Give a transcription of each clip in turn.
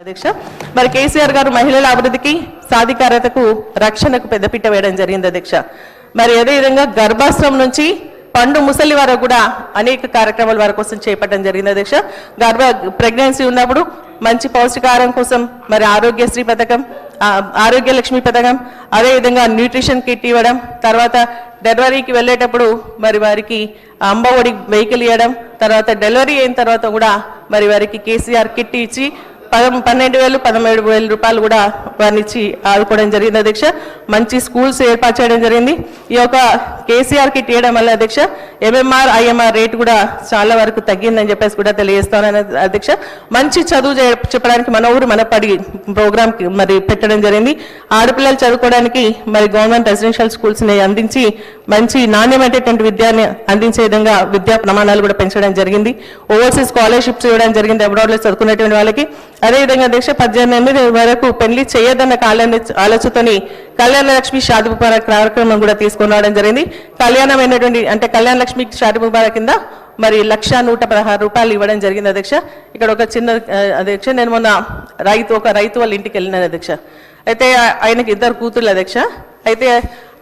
అధ్యక్ష, మరి కేసీఆర్ గారు మహిళల అభివృద్ధికి సాధికారతకు రక్షణకు పెద్దపీట వేయడం జరిగింది అధ్యక్ష. మరి అదేవిధంగా గర్భాశ్రమం నుంచి పండు ముసలి వరకు కూడా అనేక కార్యక్రమాల వారి కోసం చేపట్టడం జరిగింది అధ్యక్ష. ప్రెగ్నెన్సీ ఉన్నప్పుడు మంచి పౌష్టికాహారం కోసం మరి ఆరోగ్యశ్రీ పథకం, ఆరోగ్య లక్ష్మి పథకం, అదేవిధంగా న్యూట్రిషన్ కిట్ ఇవ్వడం, తర్వాత డెలివరీకి వెళ్ళేటప్పుడు మరి వారికి అంబఒడి వెహికల్ ఇవ్వడం, తర్వాత డెలివరీ అయిన తర్వాత కూడా మరి వారికి కేసీఆర్ కిట్ ఇచ్చి 12,000 17,000 రూపాయలు కూడా వారిని ఇచ్చి ఆదుకోవడం జరిగింది అధ్యక్ష. మంచి స్కూల్స్ ఏర్పాటు చేయడం జరిగింది. ఈ యొక్క కేసీఆర్ కిట్ ఇవ్వడం వల్ల అధ్యక్ష MMR IMR రేట్ కూడా చాలా వరకు తగ్గిందని చెప్పేసి కూడా తెలియజేస్తాను అధ్యక్ష. మంచి చదువు చెప్పడానికి మన ఊరు మన పడి ప్రోగ్రామ్ మరి పెట్టడం జరిగింది. ఆడపిల్లలు చదువుకోవడానికి మరి గవర్నమెంట్ రెసిడెన్షియల్ స్కూల్స్ ని అందించి మంచి నాణ్యమైనటువంటి విద్యని అందించే విధంగా విద్యా ప్రమాణాలు కూడా పెంచడం జరిగింది. ఓవర్సీస్ స్కాలర్షిప్స్ ఇవ్వడం జరిగింది అబ్రాడ్ లో చదువుకునేటువంటి వాళ్ళకి. అదేవిధంగా అధ్యక్ష 18 వరకు పెళ్లి చేయదన్న ఆలోచనతోని కళ్యాణ లక్ష్మి షాది ముబారక్ కార్యక్రమం కూడా తీసుకొని రావడం జరిగింది. కళ్యాణమైనటువంటి అంటే కళ్యాణ లక్ష్మి షాది ముబారక్ కింద మరి 1,116 రూపాయలు ఇవ్వడం జరిగింది అధ్యక్ష. ఇక్కడ ఒక చిన్న అధ్యక్ష, నేను మొన్న ఒక రైతు వాళ్ళ ఇంటికి వెళ్ళినాను అధ్యక్ష. అయితే ఆయనకి 2 కూతుర్లు అధ్యక్ష. అయితే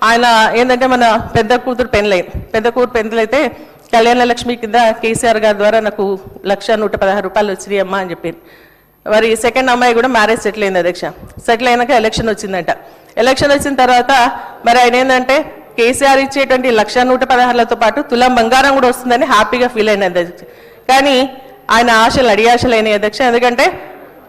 ఆయన ఏంటంటే మన పెద్ద కూతురు పెండ్లైతే కళ్యాణ లక్ష్మి కింద కేసీఆర్ గారి ద్వారా నాకు 1,116 రూపాయలు వచ్చినాయి అమ్మా అని చెప్పి. మరి సెకండ్ అమ్మాయి కూడా మ్యారేజ్ సెటిల్ అయింది అధ్యక్ష. సెటిల్ అయినాక ఎలక్షన్ వచ్చిందంట. ఎలక్షన్ వచ్చిన తర్వాత మరి ఆయన ఏంటంటే కేసీఆర్ ఇచ్చేటువంటి 1,116లతో పాటు తులం బంగారం కూడా వస్తుందని హ్యాపీగా ఫీల్ అయిన అధ్యక్ష. కానీ ఆయన ఆశలు అడియాశలు అయినాయి అధ్యక్ష. ఎందుకంటే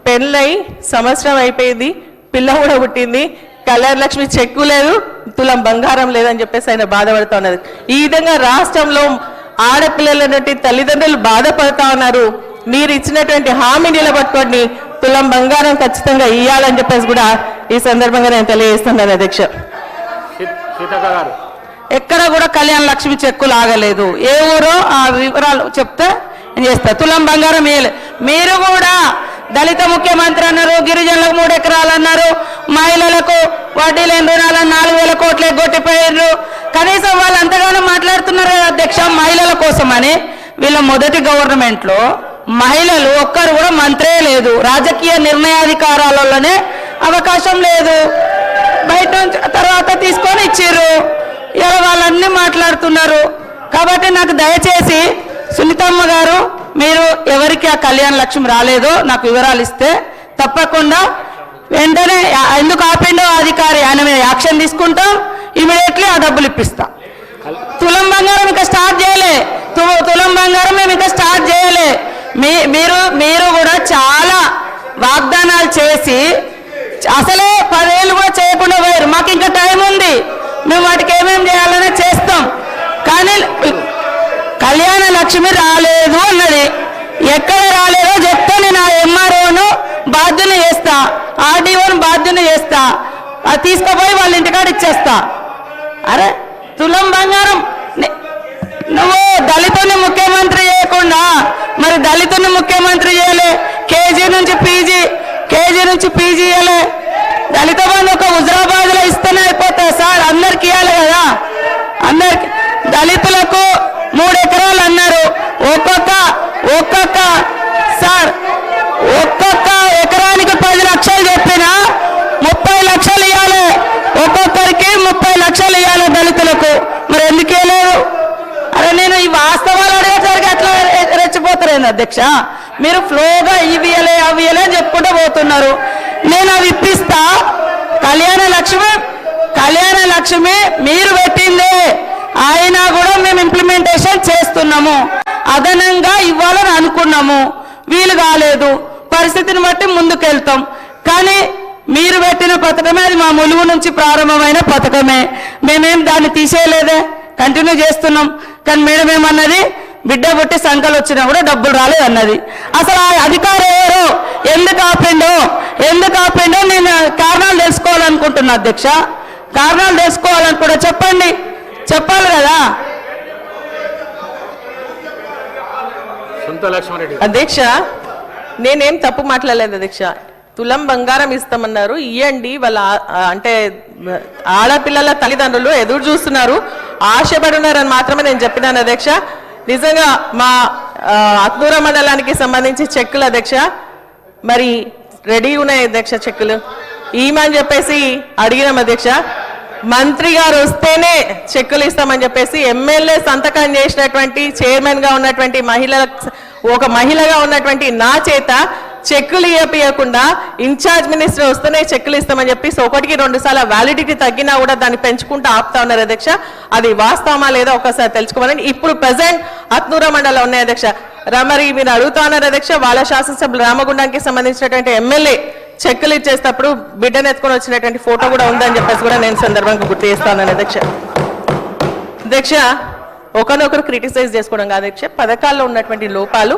పెళ్ళై సంవత్సరం అయిపోయింది, పిల్ల కూడా పుట్టింది, కళ్యాణ లక్ష్మి చెక్కు లేదు, తులం బంగారం లేదని చెప్పేసి ఆయన బాధపడుతూ ఉన్నది. ఈ విధంగా రాష్ట్రంలో ఆడపిల్లలైనటువంటి తల్లిదండ్రులు బాధపడుతూ ఉన్నారు. మీరు ఇచ్చినటువంటి హామీ నిలబట్టుకోండి, తులం బంగారం ఖచ్చితంగా ఇవ్వాలని చెప్పేసి కూడా ఈ సందర్భంగా నేను తెలియజేస్తున్నాను అధ్యక్ష. ఎక్కడ కూడా కళ్యాణ లక్ష్మి చెక్కులు ఆగలేదు. ఏ ఊరో ఆ వివరాలు చెప్తే నేను చేస్తా. తులం బంగారం మీరు కూడా దళిత ముఖ్యమంత్రి అన్నారు, గిరిజనులకు 3 ఎకరాలు అన్నారు, మహిళలకు వడ్డీ లేని రుణాలను 4,000 కోట్లు ఎగ్గొట్టిపోయారు. కనీసం వాళ్ళు అంతగానో మాట్లాడుతున్నారు కదా అధ్యక్ష మహిళల కోసం అని. వీళ్ళ మొదటి గవర్నమెంట్ లో మహిళలు ఒక్కరు కూడా మంత్రే లేదు, రాజకీయ నిర్ణయాధికారాలలోనే అవకాశం లేదు. బయట తర్వాత తీసుకొని ఇచ్చారు. ఇలా వాళ్ళన్నీ మాట్లాడుతున్నారు. కాబట్టి నాకు దయచేసి సునీతమ్మ గారు, మీరు ఎవరికి ఆ కళ్యాణ లక్ష్మి రాలేదో నాకు వివరాలు ఇస్తే తప్పకుండా వెంటనే ఎందుకు ఆపిండో అధికారి ఆయన మీద యాక్షన్ తీసుకుంటాం. ఇమీడియట్లీ ఆ డబ్బులు ఇప్పిస్తా. తులం బంగారం ఇంకా స్టార్ట్ చేయలే. తులం బంగారం మేము ఇంకా స్టార్ట్ చేయలే. మీరు కూడా చాలా వాగ్దానాలు చేసి అసలే 10 ఏళ్ళు కూడా చేయకుండా పోయారు. మాకు ఇంకా టైం ఉంది, మేము వాటికి ఏమేమి చేయాలనే చేస్తాం. కానీ కళ్యాణ లక్ష్మి రాలేదు అన్నది. ఎక్కడ రాలేదో చెప్తే నేను ఆ MROను బాధ్యుని చేస్తా, RDOను బాధ్యుని చేస్తా, అది తీసుకుపోయి వాళ్ళ ఇంటికాడ ఇచ్చేస్తా. అరే తులం బంగారం నువ్వు దళితుని ముఖ్యమంత్రి చేయకుండా మరి దళితుని ముఖ్యమంత్రి చేయలే. కేజీ నుంచి పీజీ ఇవ్వలే. దళిత బంధు ఒక హుజరాబాద్ లో ఇస్తేనే అయిపోతాయి సార్, అందరికి ఇవ్వాలి కదా. అందరికి దళితులకు 3 ఎకరాలు అన్నారు. ఒక్కొక్క ఎకరానికి 10 లక్షలు చెప్పినా 30 లక్షలు ఇవ్వాలి. ఒక్కొక్కరికి 30 లక్షలు ఇవ్వాలి దళితులకు. మరి ఎందుకు ఇవ్వలేదు? అరే నేను ఈ వాస్తవాలు అడిగేసరికి అట్లా రెచ్చిపోతారేంది అధ్యక్ష. మీరు ఫ్లోగా అవి ఇవ్వలే అని చెప్పుకుంటూ పోతున్నారు. నేను అవి ఇప్పిస్తా. కళ్యాణ లక్ష్మి మీరు పెట్టిందే అయినా కూడా మేము ఇంప్లిమెంటేషన్ చేస్తున్నాము. అదనంగా ఇవ్వాలని అనుకున్నాము, వీలు కాలేదు. పరిస్థితిని బట్టి ముందుకెళ్తాం. కానీ మీరు పెట్టిన పథకమే, అది మా ములుగు నుంచి ప్రారంభమైన పథకమే. మేమేం దాన్ని తీసేయలేదే, కంటిన్యూ చేస్తున్నాం. కానీ మేడం ఏమన్నది, బిడ్డ పుట్టి సంఖ్యలు వచ్చినా కూడా డబ్బులు రాలేదు అన్నది. అసలు ఆ అధికారం ఎవరు, ఎందుకు ఆపిండో నేను కారణాలు తెలుసుకోవాలనుకుంటున్నా అధ్యక్ష. కారణాలు తెలుసుకోవాలని కూడా చెప్పాలి కదా అధ్యక్ష. నేనేం తప్పు మాట్లాడలేదు అధ్యక్ష. తులం బంగారం ఇస్తామన్నారు, ఇవ్వండి. వాళ్ళ అంటే ఆడపిల్లల తల్లిదండ్రులు ఎదురు చూస్తున్నారు, ఆశపడున్నారని మాత్రమే నేను చెప్పినాను అధ్యక్ష. నిజంగా మా అత్నూర మండలానికి సంబంధించి చెక్కులు అధ్యక్ష మరి రెడీ ఉన్నాయి అధ్యక్ష చెక్కులు ఈమని చెప్పేసి అడిగినాం అధ్యక్ష. మంత్రి గారు వస్తేనే చెక్కులు ఇస్తామని చెప్పేసి ఎమ్మెల్యే సంతకం చేసినటువంటి చైర్మన్ గా ఉన్నటువంటి ఒక మహిళగా ఉన్నటువంటి నా చేత చెక్కులు ఇవ్వకుండా ఇన్ఛార్జ్ మినిస్టర్ వస్తేనే చెక్కులు ఇస్తామని చెప్పి ఒకటికి 2 సార్లు వ్యాలిడిటీ తగ్గినా కూడా దాన్ని పెంచుకుంటూ ఆపుతా ఉన్నారు అధ్యక్ష. అది వాస్తవమా లేదా ఒకసారి తెలుసుకోవాలని ఇప్పుడు ప్రెసెంట్ అత్నూర మండలం ఉన్నాయి అధ్యక్ష. మరి మీరు అడుగుతా ఉన్నారు అధ్యక్ష, వాళ్ళ శాసనసభ్యులు రామగుండానికి సంబంధించినటువంటి ఎమ్మెల్యే చెక్కులు ఇచ్చేటప్పుడు బిడ్డను ఎత్తుకొని వచ్చినటువంటి ఫోటో కూడా ఉందని చెప్పేసి కూడా నేను సందర్భంగా గుర్తు చేస్తాను అధ్యక్ష. అధ్యక్ష ఒకరినొకరు క్రిటిసైజ్ చేసుకోవడం కాదు అధ్యక్ష, పథకాల్లో ఉన్నటువంటి లోపాలు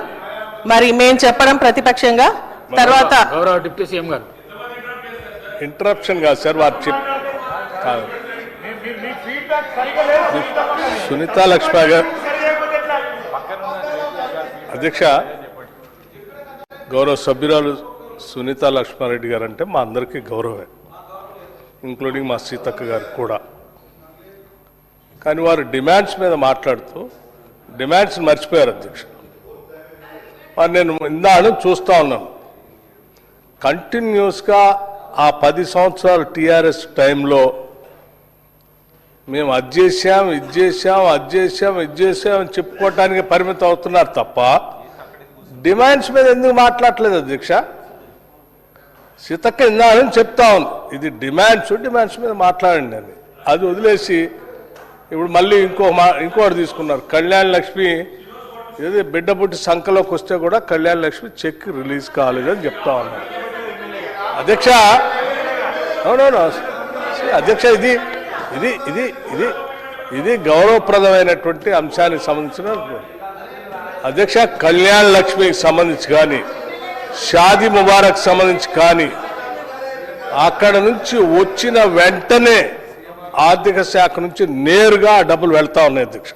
మరి మేము చెప్పడం ప్రతిపక్షంగా తర్వాత డిప్యూటీ సీఎం గారు ఇంటరప్షన్ కాదు సార్ వారు సునీతా లక్ష్మి గారు అధ్యక్ష గౌరవ సభ్యురాలు సునీతా లక్ష్మారెడ్డి గారు అంటే మా అందరికీ గౌరవమే, ఇంక్లూడింగ్ మా సీతక్క గారు కూడా. కానీ వారు డిమాండ్స్ మీద మాట్లాడుతూ డిమాండ్స్ మర్చిపోయారు అధ్యక్ష. మరి నేను ఇందాను చూస్తూ ఉన్నాను కంటిన్యూస్గా ఆ 10 సంవత్సరాలు టీఆర్ఎస్ టైంలో మేము అది చేసాం ఇది చేసాం అని చెప్పుకోవటానికి పరిమితం అవుతున్నారు తప్ప డిమాండ్స్ మీద ఎందుకు మాట్లాడలేదు అధ్యక్ష. సీతక్క ఇందాని చెప్తా ఉంది ఇది డిమాండ్స్ మీద మాట్లాడండి అని, అది వదిలేసి ఇప్పుడు మళ్ళీ ఇంకోటి తీసుకున్నారు. కళ్యాణ్ లక్ష్మి ఏదో బిడ్డ పుట్టి సంఖలోకి వస్తే కూడా కళ్యాణ్ లక్ష్మి చెక్ రిలీజ్ కాలేదు అని చెప్తా ఉన్నారు అధ్యక్ష. అవునవును అధ్యక్ష, ఇది ఇది ఇది ఇది ఇది గౌరవప్రదమైనటువంటి అంశానికి సంబంధించిన అధ్యక్ష. కళ్యాణ్ లక్ష్మికి సంబంధించి కానీ షాదీ ముబారక్ సంబంధించి కానీ అక్కడ నుంచి వచ్చిన వెంటనే ఆర్థిక శాఖ నుంచి నేరుగా డబ్బులు వెళ్తా ఉన్నాయి అధ్యక్ష.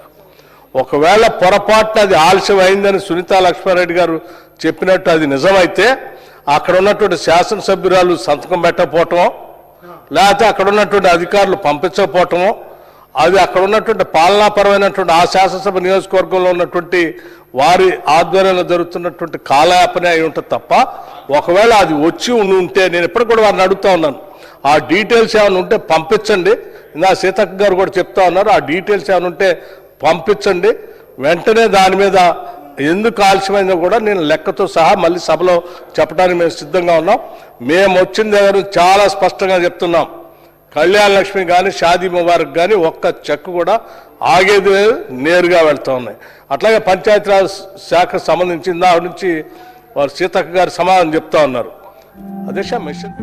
ఒకవేళ పొరపాటున అది ఆలస్యం అయిందని సునీతా లక్ష్మారెడ్డి గారు చెప్పినట్టు అది నిజమైతే అక్కడ ఉన్నటువంటి శాసనసభ్యురాలు సంతకం పెట్టకపోవటమో లేకపోతే అక్కడ ఉన్నటువంటి అధికారులు పంపించకపోవటమో అది అక్కడ ఉన్నటువంటి పాలనాపరమైనటువంటి ఆ శాసనసభ నియోజకవర్గంలో ఉన్నటువంటి వారి ఆధ్వర్యంలో జరుగుతున్నటువంటి కాలయాపన అయి ఉంటుంది తప్ప ఒకవేళ అది వచ్చి ఉంటే నేను ఎప్పుడు కూడా వారిని అడుగుతా ఉన్నాను ఆ డీటెయిల్స్ ఏమైనా ఉంటే పంపించండి. ఇందా సీతక్క గారు కూడా చెప్తా ఉన్నారు ఆ డీటెయిల్స్ ఏమైనా ఉంటే పంపించండి, వెంటనే దాని మీద ఎందుకు ఆలస్యమైందో కూడా నేను లెక్కతో సహా మళ్ళీ సభలో చెప్పడానికి మేము సిద్ధంగా ఉన్నాం. మేము వచ్చిన దగ్గర చాలా స్పష్టంగా చెప్తున్నాం, కళ్యాణ్ లక్ష్మి కానీ షాదీ ముబారక్ కానీ ఒక్క చెక్ కూడా ఆగేది నేరుగా వెళ్తూ ఉన్నాయి. అట్లాగే పంచాయతీరాజ్ శాఖకు సంబంధించిన దాని నుంచి వారు సీతక్క గారు సమాధానం చెప్తా ఉన్నారు అధ్యక్ష. మిషన్